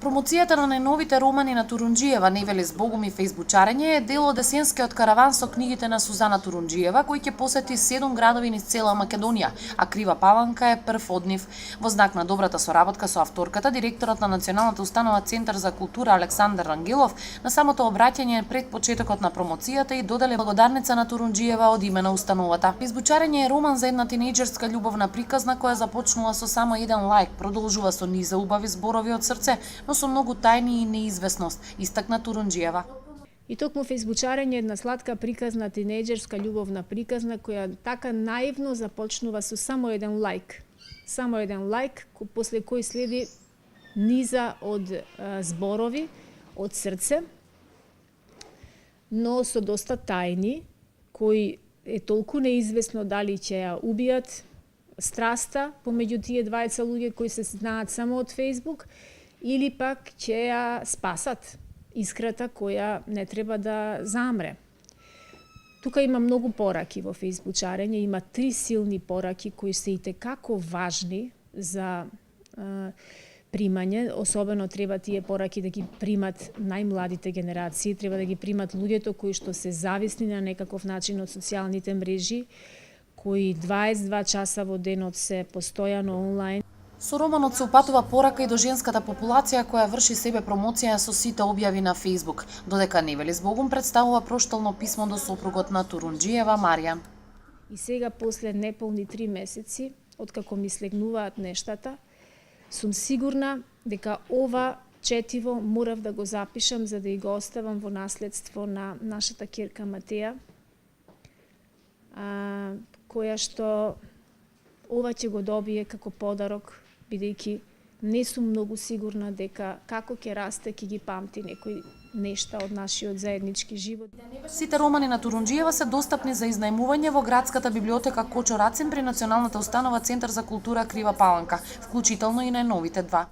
Промоцијата на најновите романи на Турунџиева, Невели збогум и фејсбучарење е дел од есенскиот караван со книгите на Сузана Турунџиева, кој ќе посети 7 градови низ цела Македонија, а Крива Паланка е прв од нив. Во знак на добрата соработка со авторката, директорот на Националната установа Центар за култура Александар Рангелов на самото обраќање пред почетокот на промоцијата и доделе благодарница на Турунџиева од име на установата. Фејсбучарење е роман за една тинејџерска љубовна приказна која започнува со само еден лајк, продолжува со низа убави зборови од срце, но со многу тајни и неизвестност, истакна Турунџиева. И токму фејсбучарење е една сладка приказна, тинејџерска љубовна приказна која така наивно започнува со само еден лајк. Само еден лајк, после кој следи низа од зборови од срце, но со доста тајни, кои е толку неизвестно дали ќе ја убијат страста помеѓу тие двајца луѓе кои се знаат само од Фејсбук, или пак ќе ја спасат искрата која не треба да замре. Тука има многу пораки во фејсбучарење, има 3 силни пораки кои се итекако важни за примање, особено треба тие пораки да ги примат најмладите генерации, треба да ги примат луѓето кои што се зависни на некаков начин од социјалните мрежи, кои 22 часа во денот се постојано онлайн. Со романот се упатува порака и до женската популација која врши себе промоција со сите објави на Фејсбук, додека Невели збогум представува проштално писмо до сопругот на Турунџиева, Маријан. И сега, после неполни 3 месеци, откако ми слегнуваат нештата, сум сигурна дека ова четиво морав да го запишам за да и го оставам во наследство на нашата ќерка Матеја, која што ова ќе го добие како подарок, бидејќи не сум многу сигурна дека како ќе расте ќе ги памти некои нешта од нашиот заеднички живот. Сите романи на Турунџиева се достапни за изнајмување во градската библиотека Кочо Рацин при Националната установа Центар за култура Крива Паланка, вклучително и најновите 2.